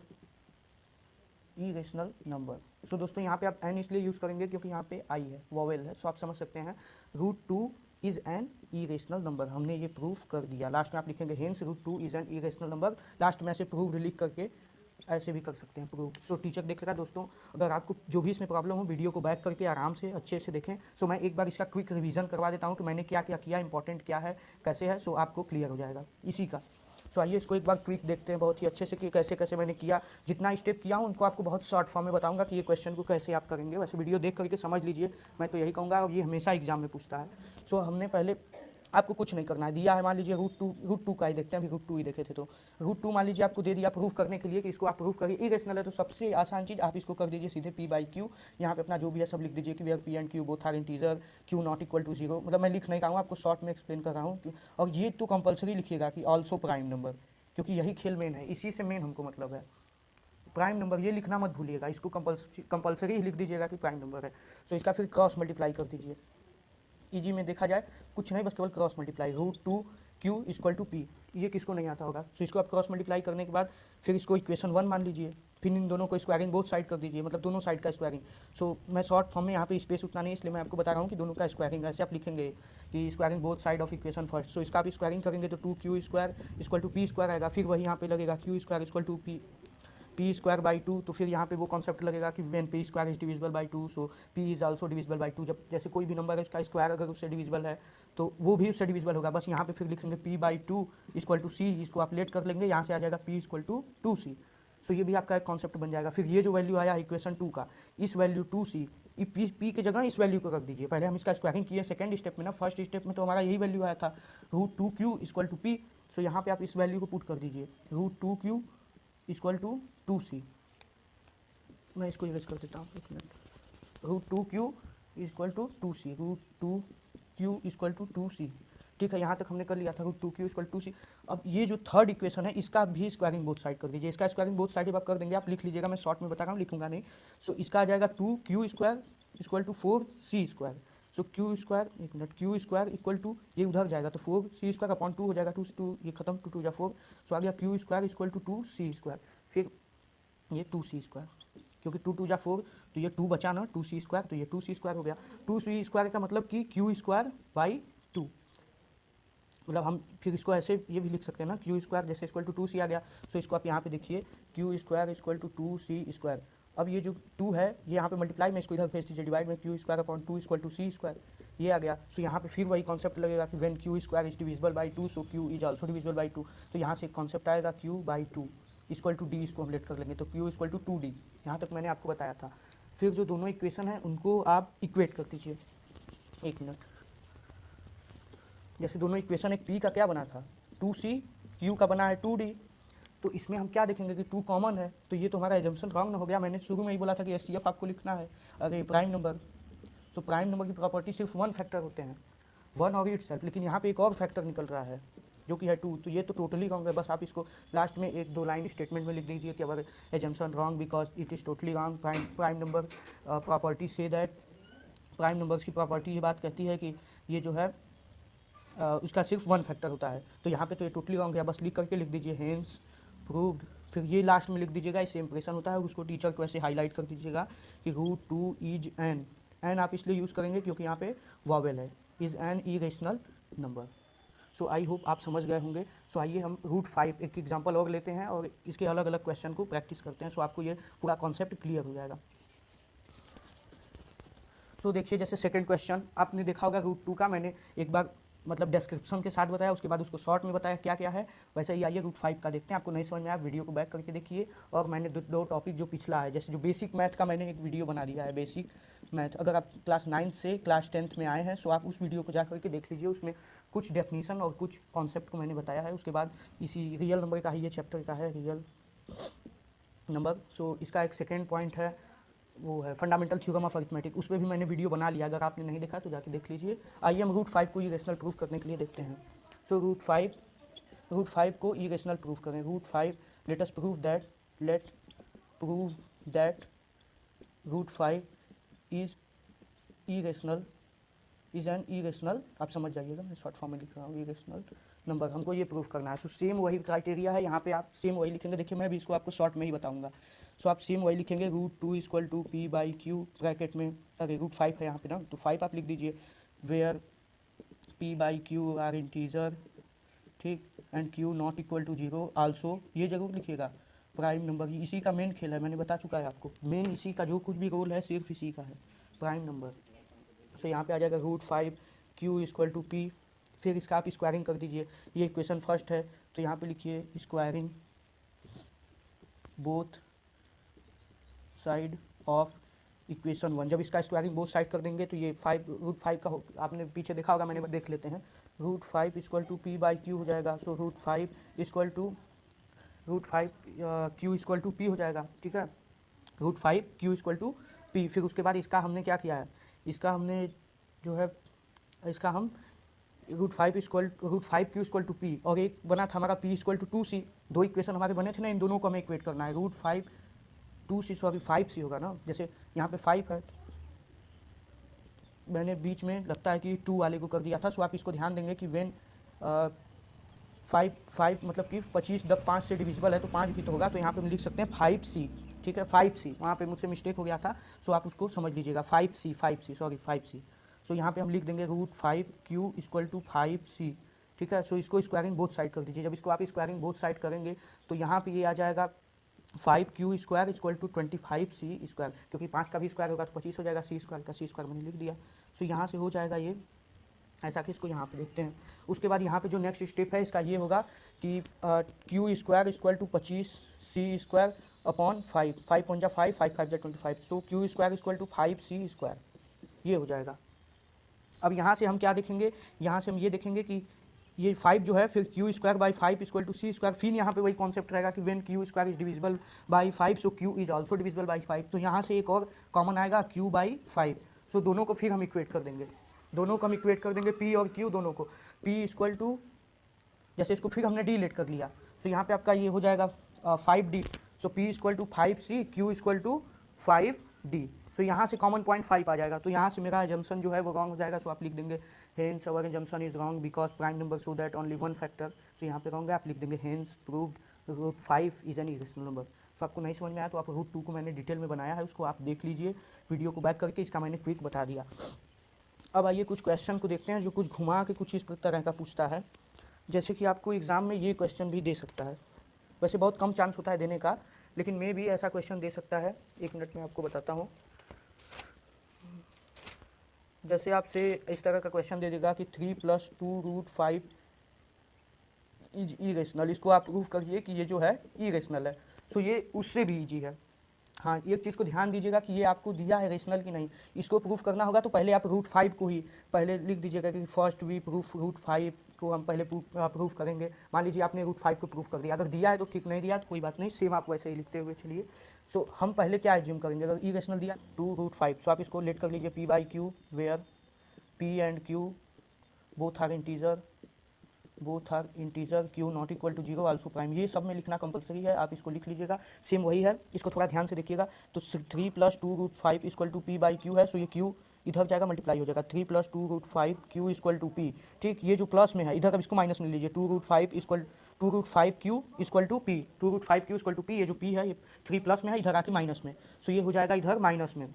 number. So दोस्तों यहाँ पे आप एन इसलिए यूज़ करेंगे क्योंकि यहाँ पे आई है, वोवेल है, सो आप समझ सकते हैं √2 इज़ एन इरेशनल नंबर। हमने ये प्रूफ कर दिया। लास्ट में आप लिखेंगे hence √2 is an irrational number. Last में ऐसे प्रूफ लिख करके ऐसे भी कर सकते हैं प्रूफ। सो टीचर देख रहा है दोस्तों, अगर आपको जो भी इसमें प्रॉब्लम हो वीडियो को बैक करके आराम से अच्छे से देखें। सो मैं एक बार इसका क्विक रिवीजन करवा देता हूँ कि मैंने क्या क्या किया, इंपॉर्टेंट क्या है, कैसे है, सो आपको क्लियर हो जाएगा इसी का। सो आइए इसको एक बार क्विक देखते हैं बहुत ही अच्छे से कि कैसे कैसे मैंने किया। जितना स्टेप किया हूँ उनको आपको बहुत शॉर्ट फॉर्म में बताऊंगा कि ये क्वेश्चन को कैसे आप करेंगे। वैसे वीडियो देख करके समझ लीजिए, मैं तो यही कहूँगा, और ये हमेशा एग्जाम में पूछता है। सो हमने पहले आपको कुछ नहीं करना है, दिया है मान लीजिए √2 का ही देखते हैं, अभी √2 ही देखे थे। तो √2 मान लीजिए आपको दे दिया प्रूफ करने के लिए कि इसको आप प्रूफ करिए इरेशनल है। तो सबसे आसान चीज़ आप इसको कर दीजिए सीधे p/q। यहाँ पे अपना जो भी है सब लिख दीजिए कि where p and q both are integer, q not equal to 0। मतलब मैं लिख नहीं रहा हूँ, आपको शॉर्ट में एक्सप्लेन कर रहा हूँ। और ये तो कंपलसरी लिखिएगा कि ऑल्सो प्राइम नंबर, क्योंकि यही खेल मेन है, इसी से मेन हमको मतलब है। प्राइम नंबर ये लिखना मत भूलिएगा, इसको कंपलसरी ही लिख दीजिएगा कि प्राइम नंबर है। तो इसका फिर क्रॉस मल्टीप्लाई कर दीजिए। इजी में देखा जाए कुछ नहीं, बस केवल cross multiply √2 q equal to p। ये किसको नहीं आता होगा। सो इसको आप क्रॉस मल्टीप्लाई करने के बाद फिर इसको इक्वेशन 1 मान लीजिए। फिर इन दोनों को स्क्वायरिंग बोथ साइड कर दीजिए, मतलब दोनों साइड का स्क्वायरिंग। सो मैं शॉर्ट फॉर्म में यहाँ पे स्पेस उतना नहीं, इसलिए मैं आपको बता रहा हूँ कि दोनों का स्क्वायरिंग ऐसे आप लिखेंगे कि squaring both side of equation first. So इसका आप स्क्वायरिंग करेंगे तो 2q² इक्वल टू p² आएगा। फिर वही यहाँ पे लगेगा q² इक्वल टू p²/2। तो फिर यहाँ पे वो कॉन्सेप्ट लगेगा कि when p² is divisible by 2 so p is also divisible by 2। जब जैसे कोई भी नंबर है उसका स्क्वायर अगर उससे डिविजिबल है तो वो भी उससे डिविजिबल होगा। बस यहाँ पे फिर लिखेंगे p/2 इक्वल टू c। इसको आप लेट कर लेंगे, यहाँ से आ जाएगा p इक्वल टू 2c। सो ये भी आपका एक कॉन्सेप्ट बन जाएगा। फिर ये जो वैल्यू आया इक्वेशन 2 का, इस वैल्यू 2c, p की जगह इस वैल्यू को रख दीजिए। पहले हम इसका स्क्वायरिंग किए सेकंड स्टेप में ना, फर्स्ट स्टेप में तो हमारा यही वैल्यू आया था √2q इक्वल टू p। सो यहाँ पे आप इस वैल्यू को पुट कर दीजिए √2q इक्वल टू 2c। मैं इसको यूज कर देता हूँ, एक minute. √2q equal to 2c, √2q equal to 2c। ठीक है, यहाँ तक हमने कर लिया था √2q इक्वल टू 2c। अब ये जो थर्ड इक्वेशन है इसका भी स्क्वायरिंग बोथ साइड कर दीजिए। इसका स्क्वायरिंग बोथ साइड आप कर देंगे, आप लिख लीजिएगा, मैं शॉर्ट में बता रहा हूँ, लिखूंगा नहीं। सो इसका आ जाएगा 2q² equal to 4c²। So q², एक मिनट, q² इक्वल टू, ये उधर जाएगा तो 4c² अपॉन 2 हो जाएगा, 2 से 2 ये खत्म, 2 2 जा 4। सो आ गया q² इक्वल टू 2c²। फिर ये 2c², क्योंकि 2 2 जा 4 तो ये 2 बचा ना, 2c², तो ये 2c² हो गया। 2c² का मतलब कि q²/2। मतलब हम फिर इसको ऐसे ये भी लिख सकते हैं ना, q² जैसे इक्वल टू 2c आ गया। सो इसको आप यहाँ पे देखिए q² इक्वल टू 2c²। अब ये जो 2 है ये यहाँ पे मल्टीप्लाई में इसको इधर भेज दीजिए, डिवाइड में q² upon 2 equal to c², ये आ गया। सो यहाँ पे फिर वही कॉन्सेप्ट लगेगा कि when q² is divisible by 2 so q is also divisible by 2। तो यहाँ से एक कॉन्सेप्ट आएगा q/2 इक्वल टू डी, इसको हम लेट कर लेंगे तो q इक्वल टू 2d। यहाँ तक मैंने आपको बताया था। फिर जो दोनों इक्वेशन हैं उनको आप इक्वेट कर दीजिए। एक मिनट, जैसे दोनों इक्वेशन एक p का क्या बना था 2c, q का बना है 2d। तो इसमें हम क्या देखेंगे कि 2 कॉमन है, तो ये तो हमारा एजम्पशन रॉन्ग हो गया। मैंने शुरू में ही बोला था कि एचसीएफ आपको लिखना है अगर प्राइम नंबर। तो प्राइम नंबर की प्रॉपर्टी सिर्फ 1 फैक्टर होते हैं, 1 और इटसेल्फ, लेकिन यहाँ पे एक और फैक्टर निकल रहा है जो कि है 2। तो ये तो टोटली रॉन्ग है। बस आप इसको लास्ट में 1-2 लाइन स्टेटमेंट में लिख दीजिए कि our assumption wrong because it is totally wrong. Prime number property से दैट, प्राइम नंबर्स की प्रॉपर्टी ये बात कहती है कि ये जो है उसका सिर्फ 1 फैक्टर होता है। तो यहाँ पे तो ये टोटली रॉन्ग है, बस लिख करके लिख दीजिए हेंस प्रूव्ड। फिर ये लास्ट में लिख दीजिएगा, इससे इंप्रेशन होता है, उसको टीचर को ऐसे हाईलाइट कर दीजिएगा कि √2 इज एन, एन आप इसलिए यूज़ करेंगे क्योंकि यहाँ पे वॉवेल है, is an irrational number. So I hope आप समझ गए होंगे। सो आइए हम √5 एक एग्जांपल और लेते हैं और इसके अलग अलग क्वेश्चन को प्रैक्टिस करते हैं। सो आपको ये पूरा कॉन्सेप्ट क्लियर हो जाएगा। सो देखिए, जैसे सेकंड क्वेश्चन आपने देखा होगा √2 का, मैंने एक बार मतलब डिस्क्रिप्शन के साथ बताया, उसके बाद उसको शॉर्ट में बताया क्या क्या है। वैसे ही आइए √5 का देखते हैं। आपको नहीं समझ में आया वीडियो को बैक करके देखिए। और मैंने दो टॉपिक जो पिछला है, जैसे जो बेसिक मैथ का मैंने एक वीडियो बना दिया है, बेसिक मैथ। अगर आप क्लास 9 से क्लास 10th में आए हैं सो आप उस वीडियो को जा करके देख लीजिए, उसमें कुछ डेफिनीशन और कुछ कॉन्सेप्ट को मैंने बताया है। उसके बाद इसी रियल नंबर का ही ये चैप्टर का है, रियल नंबर। सो इसका एक सेकेंड पॉइंट है वो है फंडामेंटल थ्योरम ऑफ अरिथमेटिक, उस पर भी मैंने वीडियो बना लिया, अगर आपने नहीं देखा तो जाके देख लीजिए। आइए हम रूट 5 को इरेशनल प्रूफ करने के लिए देखते हैं। सो रूट फाइव को इरेशनल प्रूफ करें। Root 5 let us prove that root 5 is irrational, is an irrational, आप समझ जाइएगा, मैं शॉर्ट फॉर्म में लिख रहा हूँ, इरेशनल नंबर हमको ये प्रूफ करना है। सो सेम वही क्राइटेरिया है, यहाँ पे आप सेम वही लिखेंगे। देखिए मैं भी इसको आपको शॉर्ट में ही बताऊंगा। सो आप सेम वही लिखेंगे, root 2 equal to P by Q bracket में, अरे रूट 5 है यहाँ पे ना, तो 5 आप लिख दीजिए, where P by Q are integer, ठीक, and Q not equal to 0 also, ये जरूर लिखिएगा, प्राइम नंबर। इसी का मेन खेल है, मैंने बता चुका है आपको, मेन इसी का जो कुछ भी रोल है सिर्फ इसी का है, प्राइम नंबर। सो यहाँ पे आ जाएगा root 5 Q equal to P, फिर इसका आप स्क्वायरिंग कर दीजिए। ये इक्वेशन फर्स्ट है, तो यहाँ पे लिखिए squaring both side of equation 1। जब इसका स्क्वायरिंग बोथ साइड कर देंगे तो ये रूट 5 का आपने पीछे देखा होगा, मैंने देख लेते हैं। Root 5 equal to P by Q हो जाएगा। So root 5 Q equal to P हो जाएगा, ठीक है, root 5 Q equal to P. फिर उसके बाद इसका हमने क्या किया है, इसका हमने जो है, इसका हम root 5 Q equal to P, और एक बना था हमारा पी इक्वल टू 2c, दो इक्वेशन हमारे बने थे ना, इन दोनों को हमें इक्वेट करना है। रूट 5 2c, सॉरी 5c होगा ना, जैसे यहाँ पे 5 है, मैंने बीच में लगता है कि 2 वाले को कर दिया था। सो आप इसको ध्यान देंगे कि वेन 5 मतलब कि 25 जब 5 से डिविजिबल है तो 5 भी तो होगा, तो यहाँ पे हम लिख सकते हैं 5c, ठीक है, 5c, वहाँ पे मुझसे मिस्टेक हो गया था, सो आप उसको समझ लीजिएगा, 5c सॉरी 5c। सो यहाँ पे हम लिख देंगे root 5 Q equal to 5c, ठीक है। सो इसको स्क्वायरिंग बोथ साइड कर दीजिए। जब इसको आप स्क्वायरिंग बोथ साइड करेंगे तो यहाँ पे ये आ जाएगा 5 Q square equal to 25c square, क्योंकि 5 का भी स्क्वायर होगा तो 25 हो जाएगा, सी स्क्वायर का सी स्क्वायर मैंने लिख दिया। सो यहाँ से हो जाएगा ये ऐसा कि इसको यहाँ पे देखते हैं। उसके बाद यहाँ पे जो नेक्स्ट स्टेप है इसका ये होगा कि Q square equal to 25c square upon 5, 5 5 5, 5 5 25। So Q square equal to 5c square, ये हो जाएगा। अब यहाँ से हम क्या देखेंगे, यहाँ से हम ये देखेंगे कि ये 5 जो है, फिर Q square by 5 equal to C square, फिर यहाँ पे वही कॉन्सेप्ट रहेगा कि when Q square is divisible by 5 so Q is also divisible by 5। तो यहाँ से एक और कॉमन आएगा क्यू बाई 5। सो दोनों को फिर हम इक्वेट कर देंगे, दोनों को हम इक्वेट कर देंगे, पी और क्यू दोनों को, पी इक्वल टू, जैसे इसको फिर हमने डी लेट कर लिया, सो यहाँ पे आपका ये हो जाएगा 5d। So P equal to 5c, Q equal to 5d। So यहाँ से कॉमन पॉइंट 5 आ जाएगा, तो यहाँ से मेरा एजम्पशन जो है वो रॉन्ग हो जाएगा। सो आप लिख देंगे hence our assumption is wrong because prime number so that only one factor. So यहाँ पे रॉन्ग है, आप लिख देंगे hence proved root 5 is an irrational number. So आपको नहीं समझ में आया तो आप रूट 2 को मैंने डिटेल में बनाया है, उसको आप देख लीजिए वीडियो को बैक करके, इसका मैंने क्विक बता दिया। अब आइए कुछ क्वेश्चन को देखते हैं जो कुछ घुमा के कुछ इस तरह का पूछता है, जैसे कि आपको एग्ज़ाम में ये क्वेश्चन भी दे सकता है। वैसे बहुत कम चांस होता है देने का, लेकिन मैं भी ऐसा क्वेश्चन दे सकता है। एक मिनट में आपको बताता हूँ। जैसे आपसे इस तरह का क्वेश्चन दे देगा कि 3 + 2 रूट 5 इज इरेशनल, इसको आप प्रूव करिए कि ये जो है इरेशनल है। सो ये उससे भी ईजी है। हाँ, एक चीज़ को ध्यान दीजिएगा कि ये आपको दिया है रेशनल की नहीं, इसको प्रूफ करना होगा तो पहले आप रूट 5 को ही पहले लिख दीजिएगा कि फर्स्ट वी प्रूफ रूट 5 को हम पहले प्रूफ करेंगे। मान लीजिए आपने रूट 5 को प्रूफ कर दिया, अगर दिया है तो ठीक, नहीं दिया तो कोई बात नहीं, सेम आप वैसे ही लिखते हुए चलिए। सो हम पहले क्या एज्यूम करेंगे, अगर ई रेशनल दिया 2 रूट 5, सो आप इसको लेट कर लीजिए P by Q, where P and Q both are integer Q not equal to 0 also prime. ये सब में लिखना कंपलसरी है, आप इसको लिख लीजिएगा, सेम वही है। इसको थोड़ा ध्यान से देखिएगा। तो 3 + 2 root 5 equal to P by Q है, सो ये क्यू इधर जाएगा, मल्टीप्लाई हो जाएगा, 3 + 2 root 5 Q equal to P, ठीक। ये जो प्लस में है इधर, अब इसको माइनस में लीजिए, 2 root 5 Q equal to P, 2 root 5 Q equal to P. ये जो पी है ये 3 प्लस में है, इधर आके माइनस में, सो ये हो जाएगा इधर माइनस में।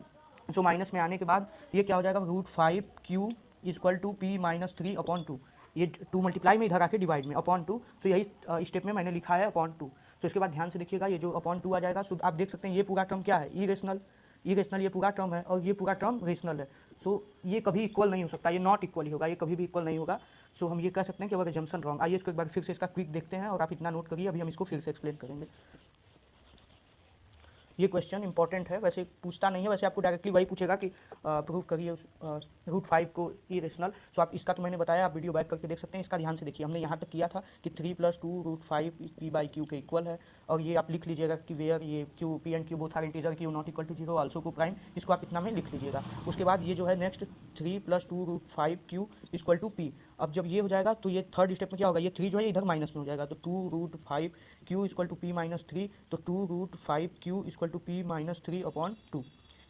सो माइनस में आने के बाद ये क्या हो जाएगा, root 5 Q equal to P minus 3 upon 2, ये 2 मल्टीप्लाई में इधर आके डिवाइड में अपॉन 2। सो यही स्टेप में मैंने लिखा है अपॉन 2। सो इसके बाद ध्यान से देखिएगा, ये जो अपॉन 2 आ जाएगा, सो आप देख सकते हैं ये पूरा टर्म क्या है, इरेशनल ये पूरा टर्म है, और ये पूरा टर्म रेशनल है। सो ये कभी इक्वल नहीं हो सकता, ये नॉट इक्वल ही होगा, ये कभी भी इक्वल नहीं होगा। सो हम ये कह सकते हैं कि अगर एजम्पशन रॉन्ग। आइए इसको एक बार फिर से इसका क्विक देखते हैं, और आप इतना नोट करिए, अभी हम इसको फिर से एक्सप्लेन करेंगे। ये क्वेश्चन इंपॉर्टेंट है, वैसे पूछता नहीं है, वैसे आपको डायरेक्टली वही पूछेगा कि प्रूव करिए उस रूट 5 को इरेशनल। सो आप इसका तो मैंने बताया, आप वीडियो बैक करके देख सकते हैं। इसका ध्यान से देखिए, हमने यहाँ तक किया था कि 3 + 2 रूट 5 पी बाई क्यू के इक्वल है। और ये आप लिख लीजिएगा कि वेयर ये Q P and Q both are integer, Q not equal to 0 also coprime, इसको आप इतना में लिख लीजिएगा। उसके बाद ये जो है next 3 + 2 root 5 Q equal to P. अब जब ये हो जाएगा तो ये थर्ड स्टेप में क्या होगा, ये 3 जो है इधर माइनस में हो जाएगा, तो 2 root 5 Q equal to P minus 3, तो 2 root 5 Q equal to P minus 3 upon 2।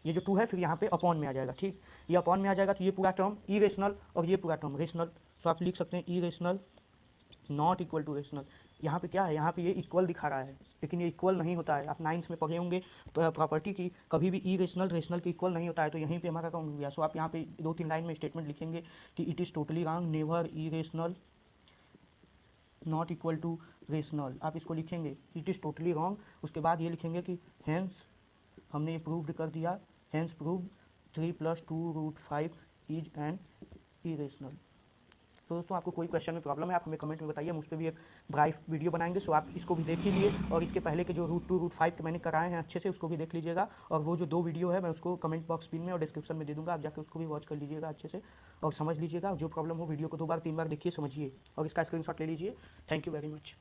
ये जो 2 है फिर यहाँ पे अपॉन में आ जाएगा, ठीक। ये अपॉन में आ जाएगा तो ये पूरा टर्म इरेशनल और ये पूरा टर्म रेशनल। सो आप लिख सकते हैं irrational not equal to rational. यहाँ पे क्या है, यहाँ पे ये इक्वल दिखा रहा है, लेकिन ये इक्वल नहीं होता है। आप 9th में पढ़े होंगे प्रॉपर्टी की, कभी भी इरेशनल रेशनल के इक्वल नहीं होता है। तो यहीं पे हमारा काम हो गया। सो आप यहाँ पे 2-3 लाइन में स्टेटमेंट लिखेंगे कि it is totally wrong, never irrational not equal to rational, आप इसको लिखेंगे इट इज़ टोटली रॉन्ग। उसके बाद ये लिखेंगे कि हैंस हमने ये प्रूव्ड कर दिया, hence proved 3 + 2 root 5 is an irrational. तो दोस्तों आपको कोई क्वेश्चन में प्रॉब्लम है आप हमें कमेंट में बताइए, हम उस पर भी एक ब्राइट वीडियो बनाएंगे। सो आप इसको भी देख ही लिए, और इसके पहले के जो रूट 2 रूट 5 के मैंने कराए हैं अच्छे से, उसको भी देख लीजिएगा। और वो जो 2 वीडियो है मैं उसको कमेंट बॉक्स पिन में और डिस्क्रिप्शन में दे दूँगा, आप जाकर उसको भी वॉच कर लीजिएगा अच्छे से और समझ लीजिएगा। जो प्रॉब्लम हो वीडियो को 2 बार 3 बार देखिए, समझिए और इसका स्क्रीनशॉट ले लीजिए। Thank you very much.